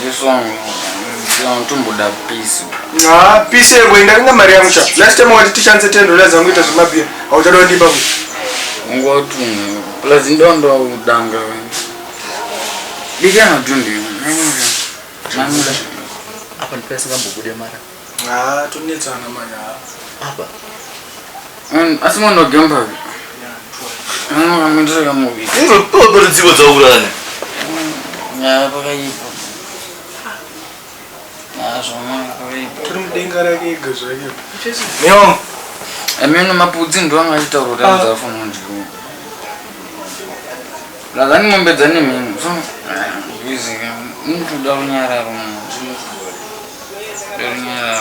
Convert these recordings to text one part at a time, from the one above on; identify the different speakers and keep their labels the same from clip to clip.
Speaker 1: This one tumbuda peace.
Speaker 2: Peace wenda nga Maria mucha. Last time wati chance $10 zanguita zimabia. Hautadwa ndiba ku.
Speaker 1: Ngotu plus ndondo udanga. Bigana tundi. Namula.
Speaker 3: Apa nipesa ngambubude mara.
Speaker 2: Tunetsana manya.
Speaker 3: Apa.
Speaker 1: Asimo ndo gemba. Ngamindira movie.
Speaker 3: Ngoto dziwo dzaurana.
Speaker 1: Ya pakaipa.
Speaker 2: Turumdengara ke gazo yake. Neo.
Speaker 1: Amene mapudzi ndo angaita urotadza afuna ndiko. Lazani mombedzane mimi. So, bizika. Muntu daunyara rumu. Daunyara.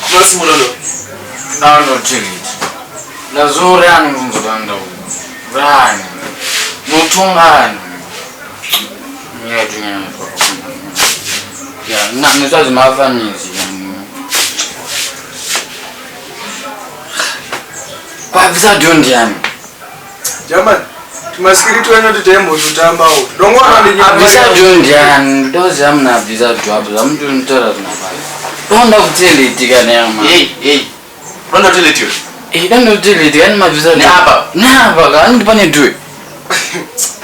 Speaker 3: Kumas mulolo.
Speaker 1: No chillit. Lazuri anunguzanda. Rani. Mutungani. Ya, nitazi mafamizi. Kwa visa dondiani.
Speaker 2: Jaman, tumasikiritu wano tutembo tutamba au. Dongwana ndi nyama.
Speaker 1: Visa dondiani, dozi amna visa tuabu. Amtu ntara tunapala. Ronda kutilitika nyama.
Speaker 3: Hey. Ronda kutilitika.
Speaker 1: Ronda kutilitika, yani mavisa. Napa, kani ndipane duwe.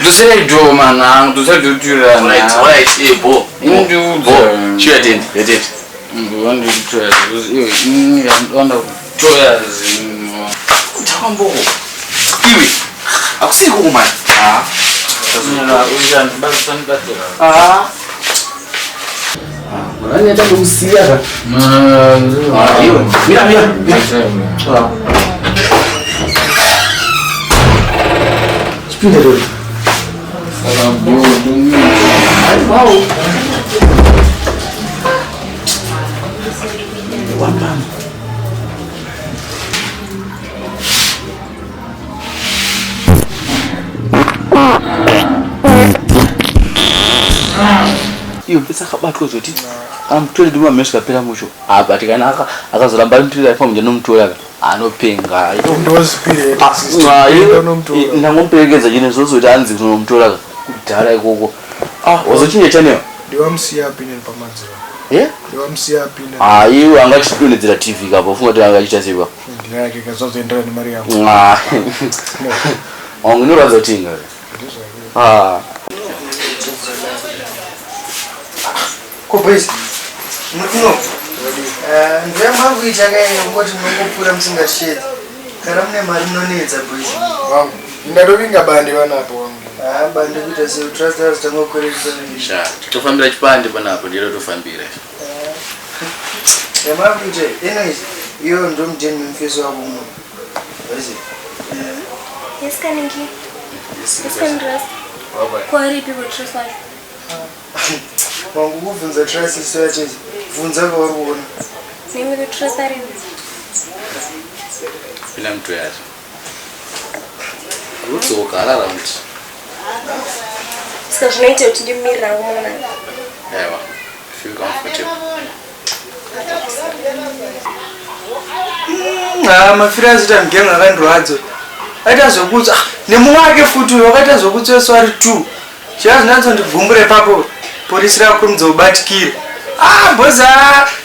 Speaker 1: Tusere do mana, tusere do tura.
Speaker 3: Right, hey, bo. Sure did.
Speaker 1: Wanda tura. Wanda tura.
Speaker 3: Tambo. Iwi. Akusiko kumani. Mulani ata kusiya. Mira. Spinda dole. Wow. Iyo pesa kabatwa zoti. Amtole duma meska pela musho. Apatikana akazoramba ntira ifa mje nomtole anopenga.
Speaker 2: Ndozi pile.
Speaker 3: Ndangomperekeza jine zozo tanzi kunomtole kudala ikoko. Wazochinje chane.
Speaker 2: Ndiwamsiya pine pamanzira. Ndiwamsiya pine.
Speaker 3: Iwe angachidonedzera TV kapo funga kuti angachita sipa.
Speaker 2: Ndiyake kazozoendera ni Maria.
Speaker 3: Onginora zotinga.
Speaker 4: Kopesi. No. Ndiyama kuita kai ngoti ngopura musingashedza. Kana mune mari munonedza boys.
Speaker 2: Wangu. Ndatovinga bande vanapo wangu.
Speaker 4: Bande kuita se trusters tangokweresa.
Speaker 3: Sha, tofambira chipande panapo ndiro tofambira.
Speaker 4: Ndiyama kuita anyways, iyo ndo mjeni mfeso wako muno. Boys.
Speaker 5: Yes, kaningi. Yes, kandras. Kwari people trust us.
Speaker 4: Wangu kuvunza trust iso yache. Vunza kwa waruona.
Speaker 5: Nimi ku trust ari.
Speaker 3: Bila mtu yacho. Utsoka around.
Speaker 5: Sikazvinoita kuti ndimira rangu mwana.
Speaker 3: Ewa. Feel comfortable.
Speaker 4: Mafira zita mgenga akandwadzo. Aita zokutsa nemwake futi wakaita zokutsa swari 2. Chiyazi nanzo ndigumbure papo. Polisi rakunzo ubatikire. Boza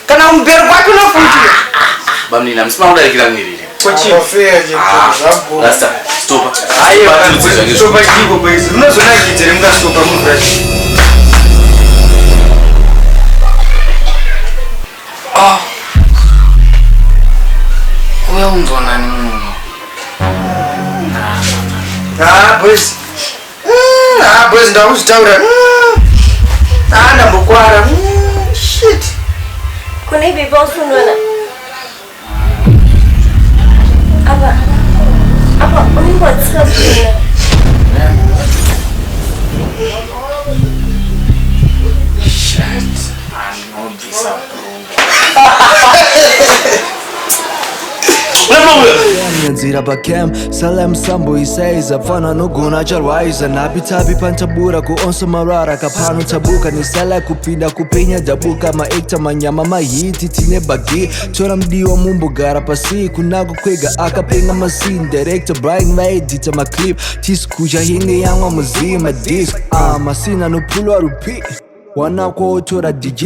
Speaker 4: kana umbere kwake unofuti.
Speaker 3: Bamnina msima udalikira mwirire.
Speaker 4: Kochi.
Speaker 3: Lasta. Stop.
Speaker 4: Stop ikigo boys. Unozona kidzere mga stop mufresh.
Speaker 1: Uya unzona nini?
Speaker 4: Boys. Boys ndakuzitaura. Ndambokwara. Shit.
Speaker 5: Kune bibi osunona. Apa unimbotsika bwino.
Speaker 1: Shit. I know this up.
Speaker 6: zira pacam Salem sambo isaiza Fana nogona charwaiza Napi pantabura kuonso marara Kapano tabuka nisala kupinda kupenya dabuka Maekta manyama mahiti tine bagi Chora mdiwa mumbo gara pasi Kunago kwega akapenga masin Director Brian May dita maclip Tiskuja hinge yangwa muzima disc Masina no pulo rupi Wana kwa otora DJ